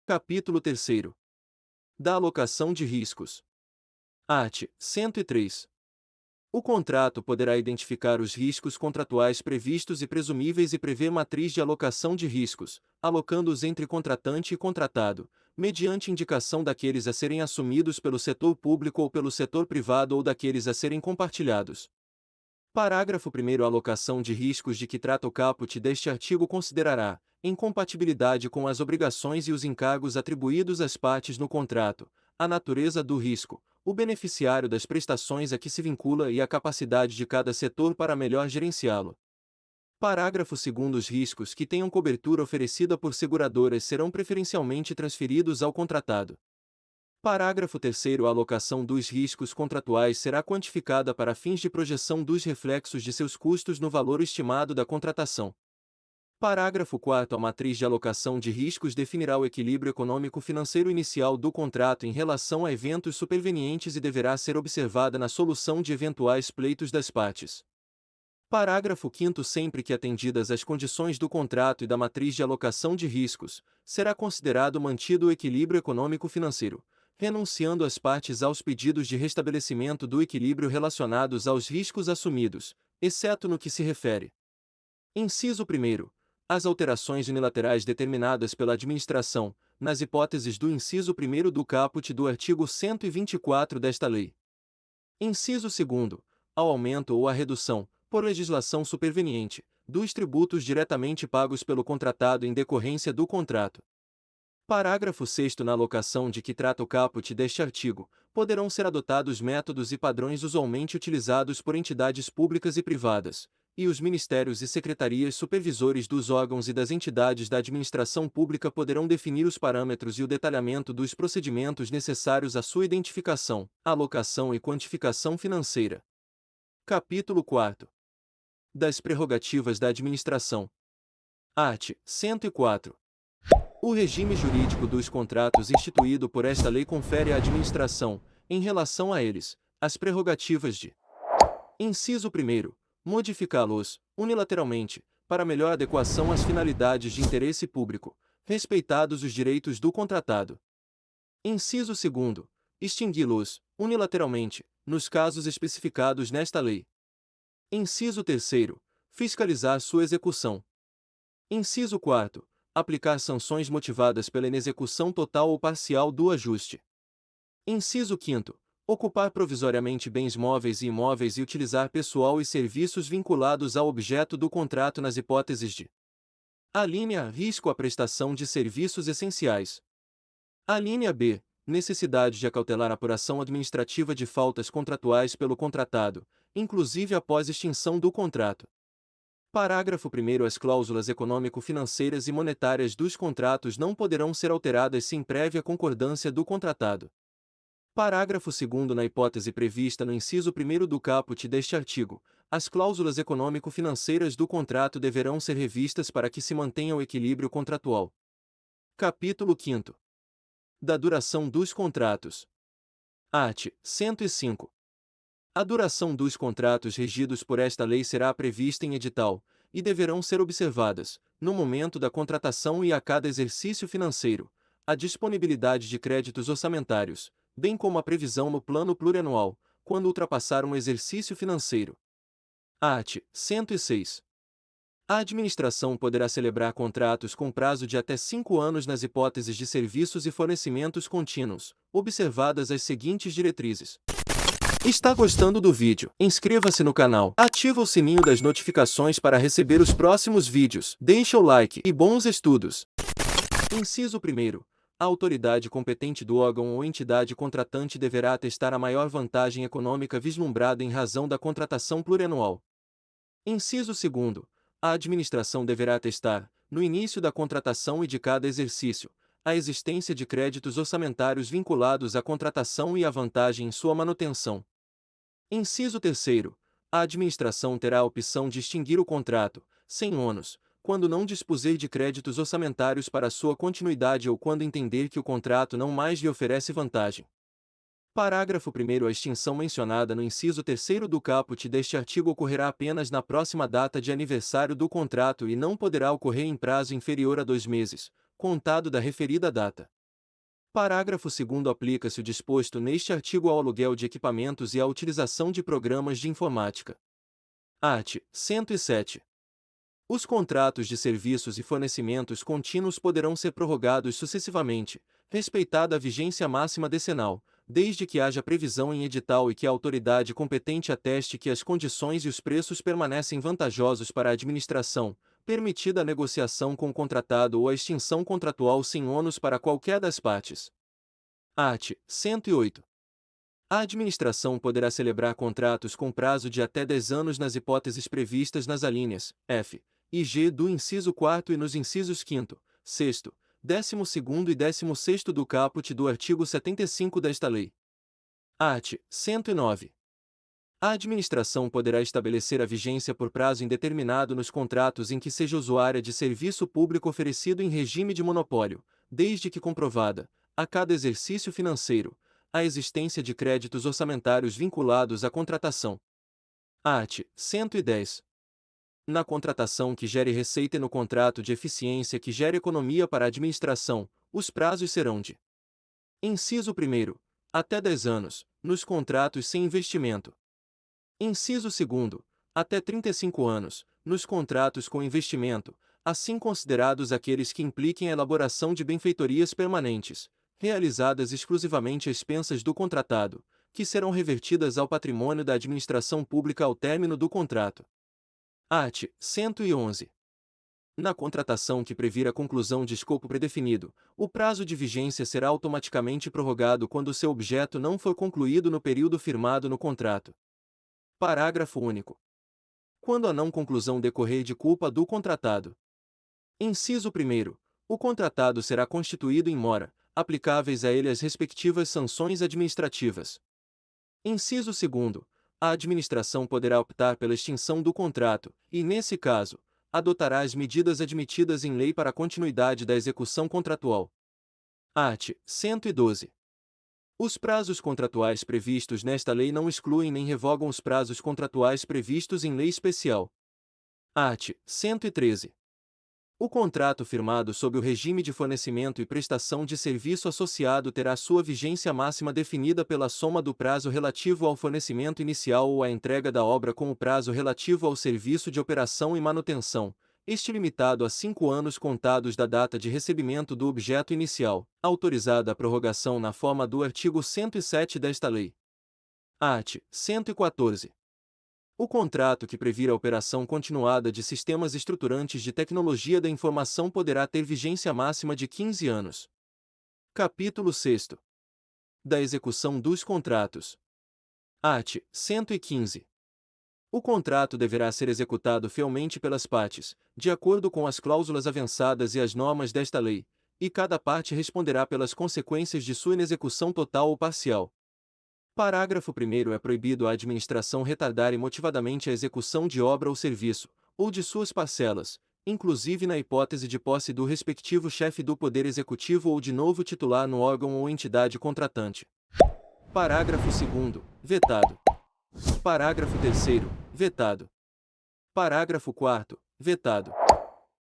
Capítulo 3. Da alocação de riscos. Art. 103. O contrato poderá identificar os riscos contratuais previstos e presumíveis e prever matriz de alocação de riscos, alocando-os entre contratante e contratado, mediante indicação daqueles a serem assumidos pelo setor público ou pelo setor privado ou daqueles a serem compartilhados. Parágrafo 1º. A alocação de riscos de que trata o caput deste artigo considerará, em compatibilidade com as obrigações e os encargos atribuídos às partes no contrato, a natureza do risco, o beneficiário das prestações a que se vincula e a capacidade de cada setor para melhor gerenciá-lo. Parágrafo 2º. Os riscos que tenham cobertura oferecida por seguradoras serão preferencialmente transferidos ao contratado. Parágrafo 3º. A alocação dos riscos contratuais será quantificada para fins de projeção dos reflexos de seus custos no valor estimado da contratação. Parágrafo 4º. A matriz de alocação de riscos definirá o equilíbrio econômico-financeiro inicial do contrato em relação a eventos supervenientes e deverá ser observada na solução de eventuais pleitos das partes. Parágrafo 5º. Sempre que atendidas as condições do contrato e da matriz de alocação de riscos, será considerado mantido o equilíbrio econômico-financeiro, renunciando as partes aos pedidos de restabelecimento do equilíbrio relacionados aos riscos assumidos, exceto no que se refere. Inciso 1º. As alterações unilaterais determinadas pela administração, nas hipóteses do inciso 1º do caput do artigo 124 desta lei. Inciso 2º. Ao aumento ou à redução, por legislação superveniente, dos tributos diretamente pagos pelo contratado em decorrência do contrato. Parágrafo 6º. Na alocação de que trata o caput deste artigo, poderão ser adotados métodos e padrões usualmente utilizados por entidades públicas e privadas, e os ministérios e secretarias supervisores dos órgãos e das entidades da administração pública poderão definir os parâmetros e o detalhamento dos procedimentos necessários à sua identificação, alocação e quantificação financeira. Capítulo 4. Das prerrogativas da administração. Art. 104. O regime jurídico dos contratos instituído por esta lei confere à administração, em relação a eles, as prerrogativas de: Inciso 1º. Modificá-los, unilateralmente, para melhor adequação às finalidades de interesse público, respeitados os direitos do contratado. Inciso 2º. Extingui-los, unilateralmente, nos casos especificados nesta lei. Inciso 3º. Fiscalizar sua execução. Inciso 4º. Aplicar sanções motivadas pela inexecução total ou parcial do ajuste. Inciso 5º. Ocupar provisoriamente bens móveis e imóveis e utilizar pessoal e serviços vinculados ao objeto do contrato nas hipóteses de: Alínea A. Risco à prestação de serviços essenciais. Alínea B. Necessidade de acautelar a apuração administrativa de faltas contratuais pelo contratado, inclusive após extinção do contrato. Parágrafo 1º. As cláusulas econômico-financeiras e monetárias dos contratos não poderão ser alteradas sem prévia concordância do contratado. Parágrafo 2º. Na hipótese prevista no inciso 1º do caput deste artigo, as cláusulas econômico-financeiras do contrato deverão ser revistas para que se mantenha o equilíbrio contratual. Capítulo 5. Da duração dos contratos. Art. 105. A duração dos contratos regidos por esta lei será prevista em edital, e deverão ser observadas, no momento da contratação e a cada exercício financeiro, a disponibilidade de créditos orçamentários, bem como a previsão no plano plurianual, quando ultrapassar um exercício financeiro. Art. 106. A administração poderá celebrar contratos com prazo de até 5 anos nas hipóteses de serviços e fornecimentos contínuos, observadas as seguintes diretrizes. Está gostando do vídeo? Inscreva-se no canal, ativa o sininho das notificações para receber os próximos vídeos, deixa o like e bons estudos. Inciso 1º. A autoridade competente do órgão ou entidade contratante deverá atestar a maior vantagem econômica vislumbrada em razão da contratação plurianual. Inciso 2º. A administração deverá atestar, no início da contratação e de cada exercício, a existência de créditos orçamentários vinculados à contratação e a vantagem em sua manutenção. Inciso 3º. A administração terá a opção de extinguir o contrato, sem ônus, quando não dispuser de créditos orçamentários para sua continuidade ou quando entender que o contrato não mais lhe oferece vantagem. Parágrafo 1º. A extinção mencionada no inciso 3º do caput deste artigo ocorrerá apenas na próxima data de aniversário do contrato e não poderá ocorrer em prazo inferior a 2 meses, contado da referida data. Parágrafo 2º. Aplica-se o disposto neste artigo ao aluguel de equipamentos e à utilização de programas de informática. Art. 107. Os contratos de serviços e fornecimentos contínuos poderão ser prorrogados sucessivamente, respeitada a vigência máxima decenal, desde que haja previsão em edital e que a autoridade competente ateste que as condições e os preços permanecem vantajosos para a administração, permitida a negociação com o contratado ou a extinção contratual sem ônus para qualquer das partes. Art. 108. A administração poderá celebrar contratos com prazo de até 10 anos nas hipóteses previstas nas alíneas F e G do inciso 4º e nos incisos 5º, 6º, 12º e 16º do caput do artigo 75 desta lei. Art. 109. A administração poderá estabelecer a vigência por prazo indeterminado nos contratos em que seja usuária de serviço público oferecido em regime de monopólio, desde que comprovada, a cada exercício financeiro, a existência de créditos orçamentários vinculados à contratação. Art. 110. Na contratação que gere receita e no contrato de eficiência que gere economia para a administração, os prazos serão de: inciso 1º, até 10 anos, nos contratos sem investimento. Inciso 2º, até 35 anos, nos contratos com investimento, assim considerados aqueles que impliquem a elaboração de benfeitorias permanentes, realizadas exclusivamente às expensas do contratado, que serão revertidas ao patrimônio da administração pública ao término do contrato. Art. 111. Na contratação que previr a conclusão de escopo predefinido, o prazo de vigência será automaticamente prorrogado quando seu objeto não for concluído no período firmado no contrato. Parágrafo único. Quando a não conclusão decorrer de culpa do contratado. Inciso 1º. O contratado será constituído em mora, aplicáveis a ele as respectivas sanções administrativas. Inciso 2º. A administração poderá optar pela extinção do contrato, e, nesse caso, adotará as medidas admitidas em lei para a continuidade da execução contratual. Art. 112. Os prazos contratuais previstos nesta lei não excluem nem revogam os prazos contratuais previstos em lei especial. Art. 113. O contrato firmado sob o regime de fornecimento e prestação de serviço associado terá sua vigência máxima definida pela soma do prazo relativo ao fornecimento inicial ou à entrega da obra com o prazo relativo ao serviço de operação e manutenção, este limitado a 5 anos contados da data de recebimento do objeto inicial, autorizada a prorrogação na forma do artigo 107 desta lei. Art. 114. O contrato que previr a operação continuada de sistemas estruturantes de tecnologia da informação poderá ter vigência máxima de 15 anos. Capítulo 6º. Da execução dos contratos. Art. 115. O contrato deverá ser executado fielmente pelas partes, de acordo com as cláusulas avançadas e as normas desta lei, e cada parte responderá pelas consequências de sua inexecução total ou parcial. Parágrafo 1º. É proibido à administração retardar imotivadamente a execução de obra ou serviço, ou de suas parcelas, inclusive na hipótese de posse do respectivo chefe do Poder Executivo ou de novo titular no órgão ou entidade contratante. Parágrafo 2º. Vetado. Parágrafo 3º. Vetado. Parágrafo 4º. Vetado.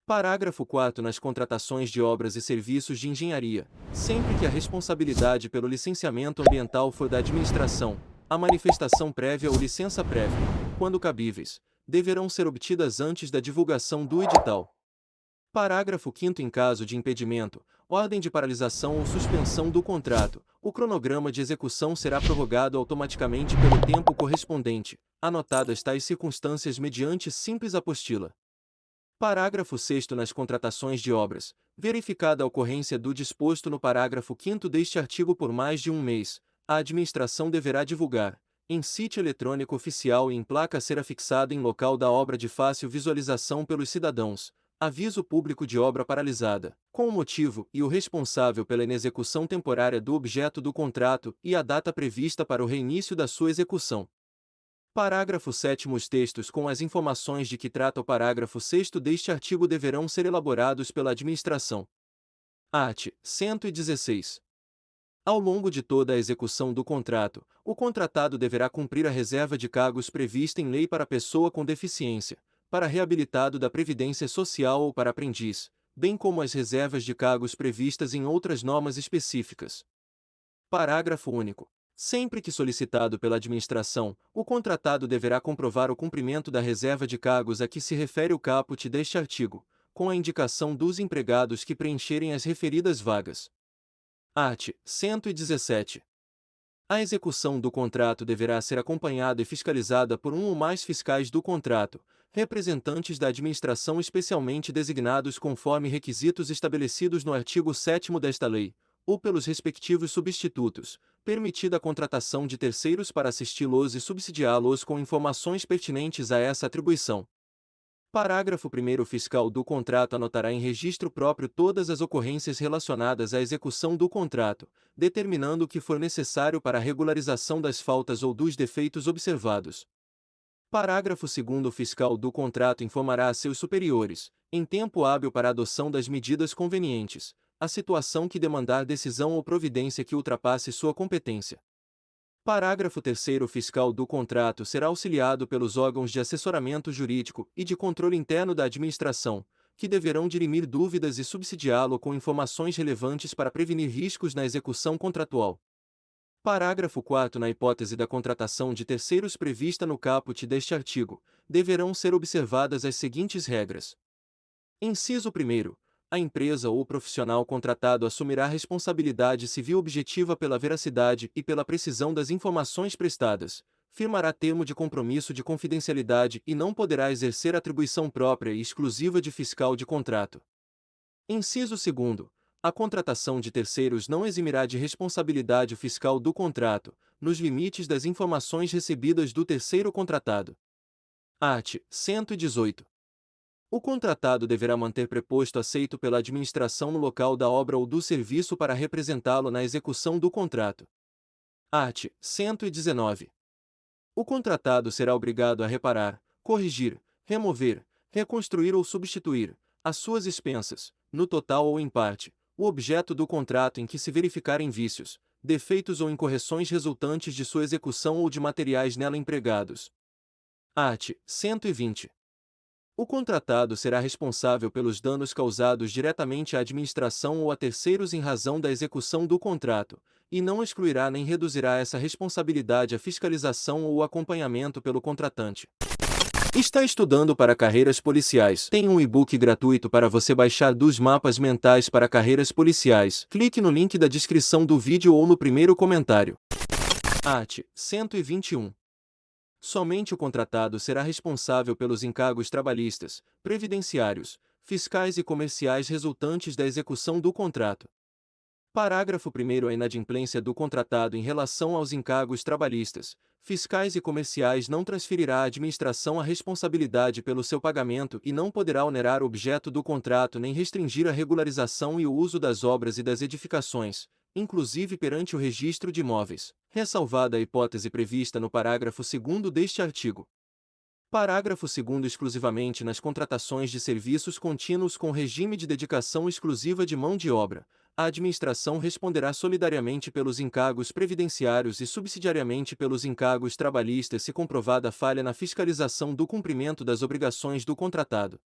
Parágrafo 4º. Nas contratações de obras e serviços de engenharia, sempre que a responsabilidade pelo licenciamento ambiental for da administração, a manifestação prévia ou licença prévia, quando cabíveis, deverão ser obtidas antes da divulgação do edital. Parágrafo 5º. Em caso de impedimento, ordem de paralisação ou suspensão do contrato, o cronograma de execução será prorrogado automaticamente pelo tempo correspondente, anotadas tais circunstâncias mediante simples apostila. Parágrafo 6º. Nas contratações de obras, verificada a ocorrência do disposto no parágrafo 5º deste artigo por mais de um mês, a administração deverá divulgar, em sítio eletrônico oficial e em placa a ser afixada em local da obra de fácil visualização pelos cidadãos, aviso público de obra paralisada, com o motivo e o responsável pela inexecução temporária do objeto do contrato e a data prevista para o reinício da sua execução. Parágrafo 7º. Os textos com as informações de que trata o parágrafo 6º deste artigo deverão ser elaborados pela administração. Art. 116. Ao longo de toda a execução do contrato, o contratado deverá cumprir a reserva de cargos prevista em lei para pessoa com deficiência, para reabilitado da Previdência Social ou para aprendiz, bem como as reservas de cargos previstas em outras normas específicas. Parágrafo único. Sempre que solicitado pela administração, o contratado deverá comprovar o cumprimento da reserva de cargos a que se refere o caput deste artigo, com a indicação dos empregados que preencherem as referidas vagas. Art. 117. A execução do contrato deverá ser acompanhada e fiscalizada por um ou mais fiscais do contrato, representantes da administração especialmente designados conforme requisitos estabelecidos no artigo 7º desta lei, ou pelos respectivos substitutos, permitida a contratação de terceiros para assisti-los e subsidiá-los com informações pertinentes a essa atribuição. Parágrafo 1º. O fiscal do contrato anotará em registro próprio todas as ocorrências relacionadas à execução do contrato, determinando o que for necessário para a regularização das faltas ou dos defeitos observados. Parágrafo 2º. O fiscal do contrato informará a seus superiores, em tempo hábil para a adoção das medidas convenientes, a situação que demandar decisão ou providência que ultrapasse sua competência. Parágrafo 3º. O fiscal do contrato será auxiliado pelos órgãos de assessoramento jurídico e de controle interno da administração, que deverão dirimir dúvidas e subsidiá-lo com informações relevantes para prevenir riscos na execução contratual. Parágrafo 4º. Na hipótese da contratação de terceiros prevista no caput deste artigo, deverão ser observadas as seguintes regras. Inciso 1º. A empresa ou profissional contratado assumirá responsabilidade civil objetiva pela veracidade e pela precisão das informações prestadas, firmará termo de compromisso de confidencialidade e não poderá exercer atribuição própria e exclusiva de fiscal de contrato. Inciso 2º. A contratação de terceiros não eximirá de responsabilidade o fiscal do contrato, nos limites das informações recebidas do terceiro contratado. Art. 118. O contratado deverá manter preposto aceito pela administração no local da obra ou do serviço para representá-lo na execução do contrato. Art. 119. O contratado será obrigado a reparar, corrigir, remover, reconstruir ou substituir, às suas expensas, no total ou em parte, o objeto do contrato em que se verificarem vícios, defeitos ou incorreções resultantes de sua execução ou de materiais nela empregados. Art. 120. O contratado será responsável pelos danos causados diretamente à administração ou a terceiros em razão da execução do contrato, e não excluirá nem reduzirá essa responsabilidade a fiscalização ou o acompanhamento pelo contratante. Está estudando para carreiras policiais? Tem um e-book gratuito para você baixar dos mapas mentais para carreiras policiais. Clique no link da descrição do vídeo ou no primeiro comentário. Art. 121. Somente o contratado será responsável pelos encargos trabalhistas, previdenciários, fiscais e comerciais resultantes da execução do contrato. Parágrafo 1º. A inadimplência do contratado em relação aos encargos trabalhistas, fiscais e comerciais não transferirá à administração a responsabilidade pelo seu pagamento e não poderá onerar o objeto do contrato nem restringir a regularização e o uso das obras e das edificações, inclusive perante o registro de imóveis, ressalvada a hipótese prevista no parágrafo 2º deste artigo. Parágrafo 2º. Exclusivamente nas contratações de serviços contínuos com regime de dedicação exclusiva de mão de obra, a administração responderá solidariamente pelos encargos previdenciários e subsidiariamente pelos encargos trabalhistas se comprovada falha na fiscalização do cumprimento das obrigações do contratado.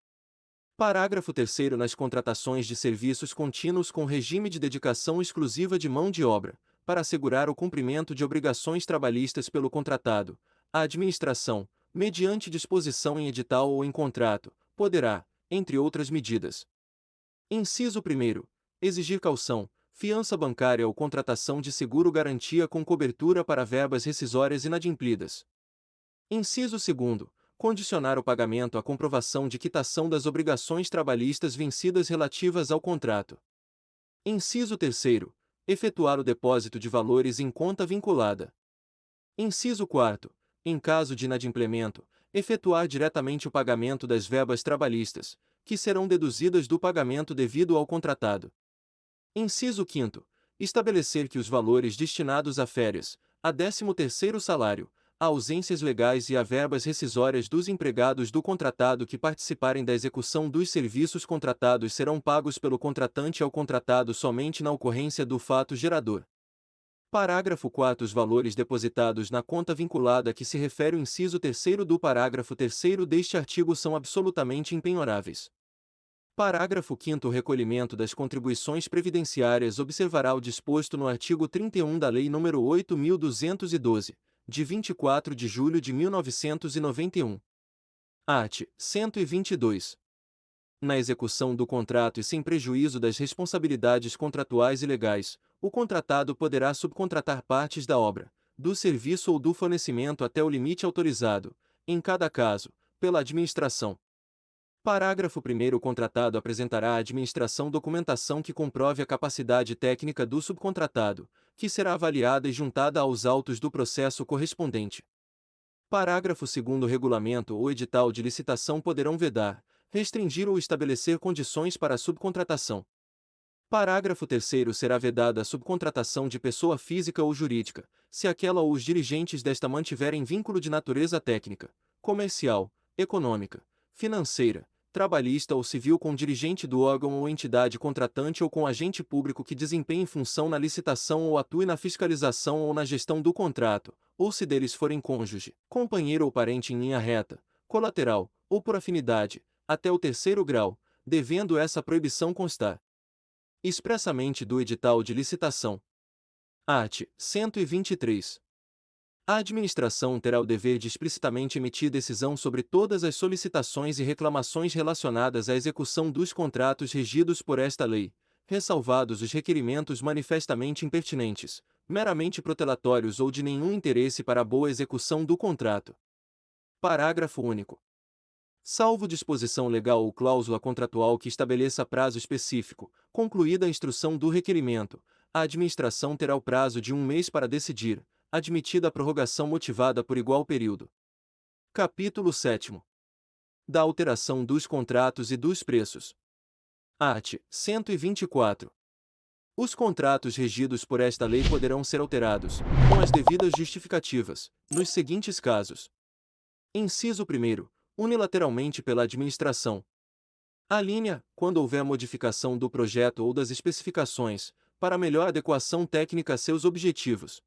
Parágrafo 3º. Nas contratações de serviços contínuos com regime de dedicação exclusiva de mão de obra, para assegurar o cumprimento de obrigações trabalhistas pelo contratado, a administração, mediante disposição em edital ou em contrato, poderá, entre outras medidas. Inciso 1º. Exigir calção, fiança bancária ou contratação de seguro-garantia com cobertura para verbas rescisórias inadimplidas. Inciso 2º. Condicionar o pagamento à comprovação de quitação das obrigações trabalhistas vencidas relativas ao contrato. Inciso 3º. Efetuar o depósito de valores em conta vinculada. Inciso 4º. Em caso de inadimplemento, efetuar diretamente o pagamento das verbas trabalhistas, que serão deduzidas do pagamento devido ao contratado. Inciso 5º. Estabelecer que os valores destinados a férias, a 13º salário, a ausências legais e a verbas rescisórias dos empregados do contratado que participarem da execução dos serviços contratados serão pagos pelo contratante ao contratado somente na ocorrência do fato gerador. Parágrafo 4º. Os valores depositados na conta vinculada a que se refere o inciso 3º do parágrafo 3º deste artigo são absolutamente impenhoráveis. Parágrafo 5º. O recolhimento das contribuições previdenciárias observará o disposto no artigo 31 da Lei nº 8.212, de 24 de julho de 1991. Art. 122. Na execução do contrato e sem prejuízo das responsabilidades contratuais e legais, o contratado poderá subcontratar partes da obra, do serviço ou do fornecimento até o limite autorizado, em cada caso, pela administração. Parágrafo 1º. O contratado apresentará à administração documentação que comprove a capacidade técnica do subcontratado, que será avaliada e juntada aos autos do processo correspondente. Parágrafo 2º. O regulamento ou edital de licitação poderão vedar, restringir ou estabelecer condições para a subcontratação. Parágrafo 3º. Será vedada a subcontratação de pessoa física ou jurídica, se aquela ou os dirigentes desta mantiverem vínculo de natureza técnica, comercial, econômica, financeira, trabalhista ou civil com dirigente do órgão ou entidade contratante ou com agente público que desempenhe função na licitação ou atue na fiscalização ou na gestão do contrato, ou se deles forem cônjuge, companheiro ou parente em linha reta, colateral, ou por afinidade, até o 3º grau, devendo essa proibição constar expressamente do edital de licitação. Art. 123. A administração terá o dever de explicitamente emitir decisão sobre todas as solicitações e reclamações relacionadas à execução dos contratos regidos por esta lei, ressalvados os requerimentos manifestamente impertinentes, meramente protelatórios ou de nenhum interesse para a boa execução do contrato. Parágrafo único. Salvo disposição legal ou cláusula contratual que estabeleça prazo específico, concluída a instrução do requerimento, a administração terá o prazo de 1 mês para decidir, admitida a prorrogação motivada por igual período. Capítulo 7º. Da alteração dos contratos e dos preços. Art. 124. Os contratos regidos por esta lei poderão ser alterados, com as devidas justificativas, nos seguintes casos. Inciso 1º. Unilateralmente pela administração. Alínea, quando houver modificação do projeto ou das especificações, para melhor adequação técnica a seus objetivos.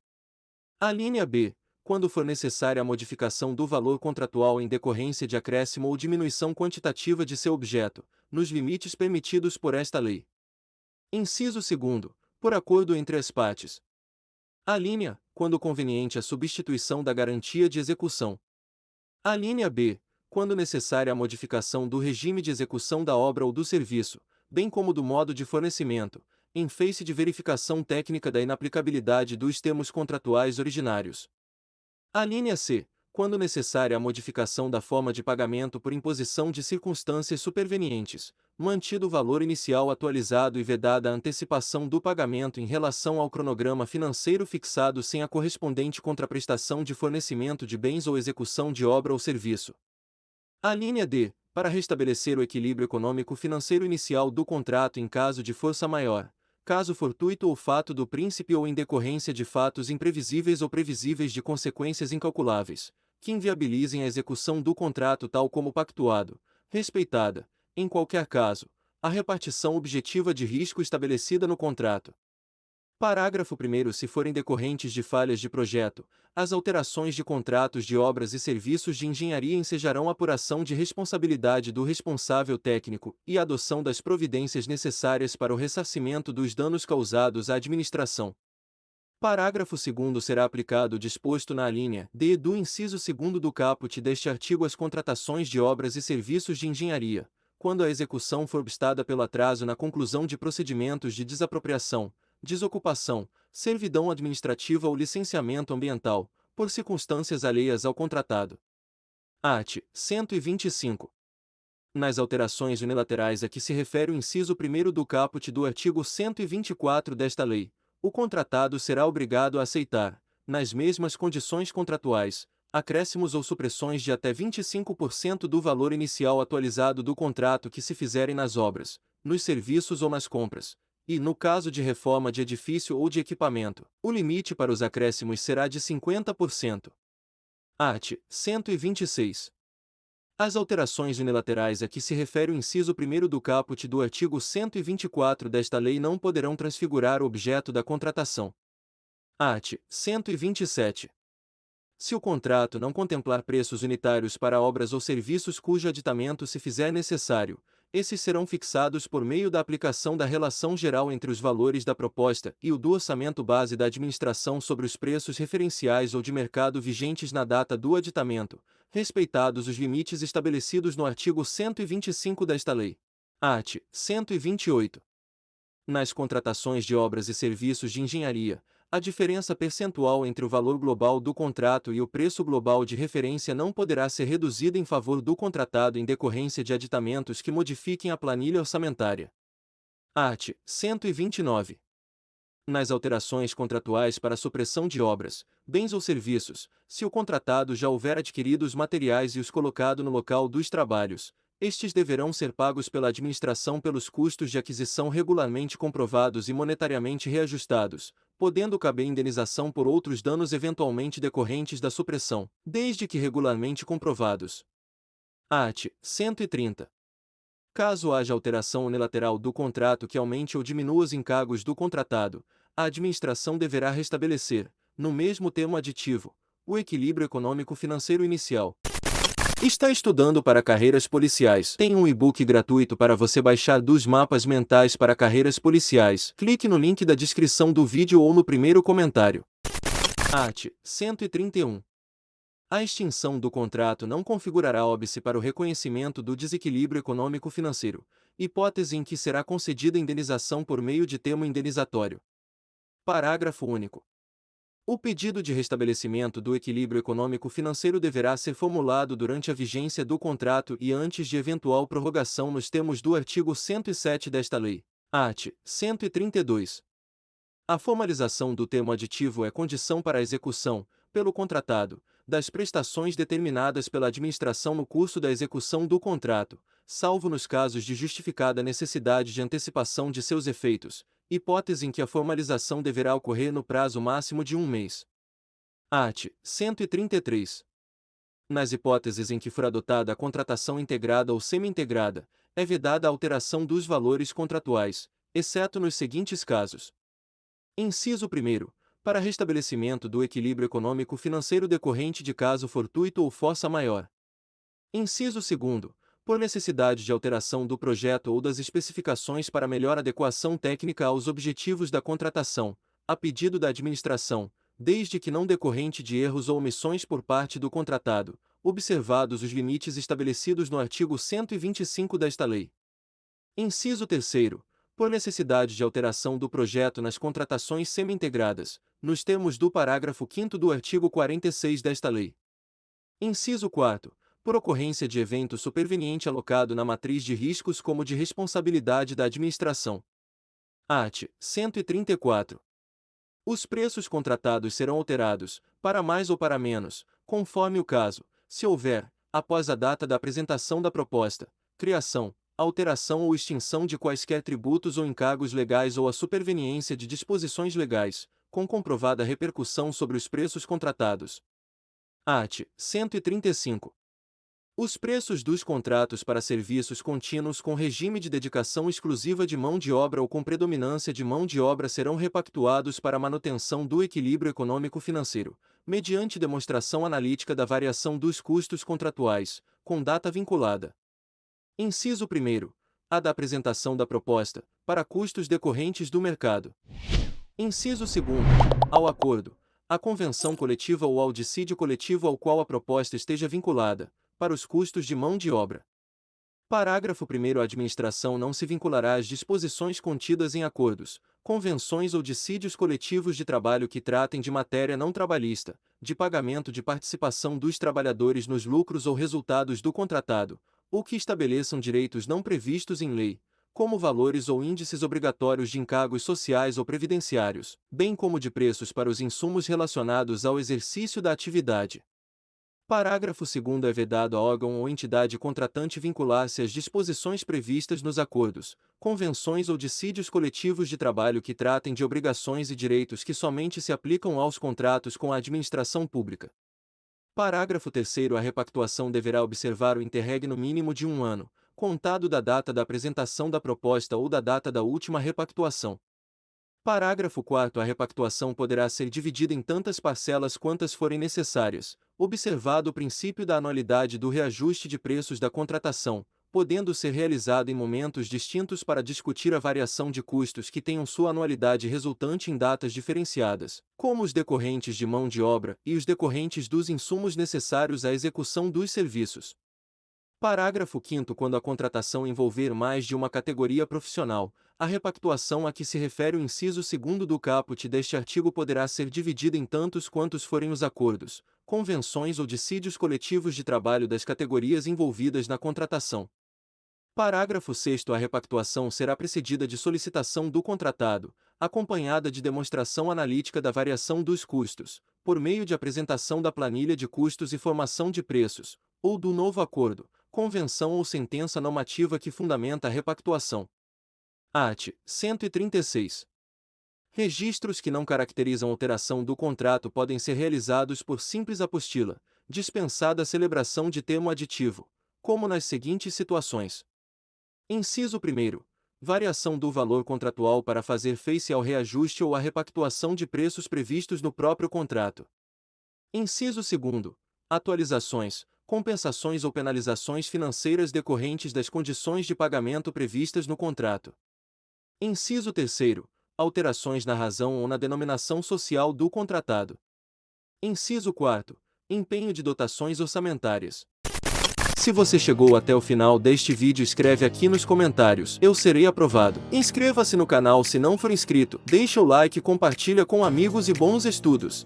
Alínea B, quando for necessária a modificação do valor contratual em decorrência de acréscimo ou diminuição quantitativa de seu objeto, nos limites permitidos por esta lei. Inciso 2º, por acordo entre as partes. Alínea, quando conveniente a substituição da garantia de execução. Alínea B, quando necessária a modificação do regime de execução da obra ou do serviço, bem como do modo de fornecimento, em face de verificação técnica da inaplicabilidade dos termos contratuais originários. Alínea C, quando necessária a modificação da forma de pagamento por imposição de circunstâncias supervenientes, mantido o valor inicial atualizado e vedada a antecipação do pagamento em relação ao cronograma financeiro fixado sem a correspondente contraprestação de fornecimento de bens ou execução de obra ou serviço. Alínea D, para restabelecer o equilíbrio econômico-financeiro inicial do contrato em caso de força maior, caso fortuito ou fato do príncipe ou em decorrência de fatos imprevisíveis ou previsíveis de consequências incalculáveis, que inviabilizem a execução do contrato tal como pactuado, respeitada, em qualquer caso, a repartição objetiva de risco estabelecida no contrato. Parágrafo 1º. Se forem decorrentes de falhas de projeto, as alterações de contratos de obras e serviços de engenharia ensejarão apuração de responsabilidade do responsável técnico e a adoção das providências necessárias para o ressarcimento dos danos causados à administração. Parágrafo 2º. Será aplicado o disposto na alínea D do inciso 2º do caput deste artigo às contratações de obras e serviços de engenharia, quando a execução for obstada pelo atraso na conclusão de procedimentos de desapropriação, desocupação, servidão administrativa ou licenciamento ambiental, por circunstâncias alheias ao contratado. Art. 125. Nas alterações unilaterais a que se refere o inciso 1º do caput do artigo 124 desta lei, o contratado será obrigado a aceitar, nas mesmas condições contratuais, acréscimos ou supressões de até 25% do valor inicial atualizado do contrato que se fizerem nas obras, nos serviços ou nas compras. E, no caso de reforma de edifício ou de equipamento, o limite para os acréscimos será de 50%. Art. 126. As alterações unilaterais a que se refere o inciso 1º do caput do artigo 124 desta lei não poderão transfigurar o objeto da contratação. Art. 127. Se o contrato não contemplar preços unitários para obras ou serviços cujo aditamento se fizer necessário, esses serão fixados por meio da aplicação da relação geral entre os valores da proposta e o do orçamento base da administração sobre os preços referenciais ou de mercado vigentes na data do aditamento, respeitados os limites estabelecidos no artigo 125 desta lei. Art. 128. Nas contratações de obras e serviços de engenharia, a diferença percentual entre o valor global do contrato e o preço global de referência não poderá ser reduzida em favor do contratado em decorrência de aditamentos que modifiquem a planilha orçamentária. Art. 129. Nas alterações contratuais para supressão de obras, bens ou serviços, se o contratado já houver adquirido os materiais e os colocado no local dos trabalhos, estes deverão ser pagos pela administração pelos custos de aquisição regularmente comprovados e monetariamente reajustados, podendo caber indenização por outros danos eventualmente decorrentes da supressão, desde que regularmente comprovados. Art. 130. Caso haja alteração unilateral do contrato que aumente ou diminua os encargos do contratado, a administração deverá restabelecer, no mesmo termo aditivo, o equilíbrio econômico-financeiro inicial. Está estudando para carreiras policiais? Tem um e-book gratuito para você baixar dos mapas mentais para carreiras policiais. Clique no link da descrição do vídeo ou no primeiro comentário. Art. 131. A extinção do contrato não configurará óbice para o reconhecimento do desequilíbrio econômico-financeiro, hipótese em que será concedida indenização por meio de termo indenizatório. Parágrafo único. O pedido de restabelecimento do equilíbrio econômico-financeiro deverá ser formulado durante a vigência do contrato e antes de eventual prorrogação nos termos do artigo 107 desta lei. Art. 132. A formalização do termo aditivo é condição para a execução, pelo contratado, das prestações determinadas pela administração no curso da execução do contrato, salvo nos casos de justificada necessidade de antecipação de seus efeitos, hipótese em que a formalização deverá ocorrer no prazo máximo de 1 mês. Art. 133. Nas hipóteses em que for adotada a contratação integrada ou semi-integrada, é vedada a alteração dos valores contratuais, exceto nos seguintes casos. Inciso 1º. Para restabelecimento do equilíbrio econômico-financeiro decorrente de caso fortuito ou força maior. Inciso 2º. Por necessidade de alteração do projeto ou das especificações para melhor adequação técnica aos objetivos da contratação, a pedido da administração, desde que não decorrente de erros ou omissões por parte do contratado, observados os limites estabelecidos no artigo 125 desta lei. Inciso 3º. Por necessidade de alteração do projeto nas contratações semi-integradas, nos termos do parágrafo 5º do artigo 46 desta lei. Inciso 4º. Por ocorrência de evento superveniente alocado na matriz de riscos como de responsabilidade da administração. Art. 134. Os preços contratados serão alterados, para mais ou para menos, conforme o caso, se houver, após a data da apresentação da proposta, criação, alteração ou extinção de quaisquer tributos ou encargos legais ou a superveniência de disposições legais, com comprovada repercussão sobre os preços contratados. Art. 135. Os preços dos contratos para serviços contínuos com regime de dedicação exclusiva de mão de obra ou com predominância de mão de obra serão repactuados para a manutenção do equilíbrio econômico-financeiro, mediante demonstração analítica da variação dos custos contratuais, com data vinculada. Inciso 1º. A da apresentação da proposta, para custos decorrentes do mercado. Inciso 2º. Ao acordo, à convenção coletiva ou ao dissídio coletivo ao qual a proposta esteja vinculada, para os custos de mão de obra. Parágrafo 1º. A administração não se vinculará às disposições contidas em acordos, convenções ou dissídios coletivos de trabalho que tratem de matéria não trabalhista, de pagamento de participação dos trabalhadores nos lucros ou resultados do contratado, ou que estabeleçam direitos não previstos em lei, como valores ou índices obrigatórios de encargos sociais ou previdenciários, bem como de preços para os insumos relacionados ao exercício da atividade. Parágrafo 2º. É vedado a órgão ou entidade contratante vincular-se às disposições previstas nos acordos, convenções ou dissídios coletivos de trabalho que tratem de obrigações e direitos que somente se aplicam aos contratos com a administração pública. Parágrafo 3º. A repactuação deverá observar o interregno mínimo de 1 ano, contado da data da apresentação da proposta ou da data da última repactuação. Parágrafo 4º. A repactuação poderá ser dividida em tantas parcelas quantas forem necessárias, observado o princípio da anualidade do reajuste de preços da contratação, podendo ser realizado em momentos distintos para discutir a variação de custos que tenham sua anualidade resultante em datas diferenciadas, como os decorrentes de mão de obra e os decorrentes dos insumos necessários à execução dos serviços. Parágrafo 5º. Quando a contratação envolver mais de uma categoria profissional, a repactuação a que se refere o inciso 2º do caput deste artigo poderá ser dividida em tantos quantos forem os acordos, convenções ou dissídios coletivos de trabalho das categorias envolvidas na contratação. Parágrafo 6º. A repactuação será precedida de solicitação do contratado, acompanhada de demonstração analítica da variação dos custos, por meio de apresentação da planilha de custos e formação de preços, ou do novo acordo, convenção ou sentença normativa que fundamenta a repactuação. Art. 136. Registros que não caracterizam alteração do contrato podem ser realizados por simples apostila, dispensada a celebração de termo aditivo, como nas seguintes situações. Inciso 1º. Variação do valor contratual para fazer face ao reajuste ou à repactuação de preços previstos no próprio contrato. Inciso 2º. Atualizações, compensações ou penalizações financeiras decorrentes das condições de pagamento previstas no contrato. Inciso 3º. Alterações na razão ou na denominação social do contratado. Inciso 4º. Empenho de dotações orçamentárias. Se você chegou até o final deste vídeo, escreve aqui nos comentários, eu serei aprovado. Inscreva-se no canal se não for inscrito, deixa o like e compartilha com amigos e bons estudos.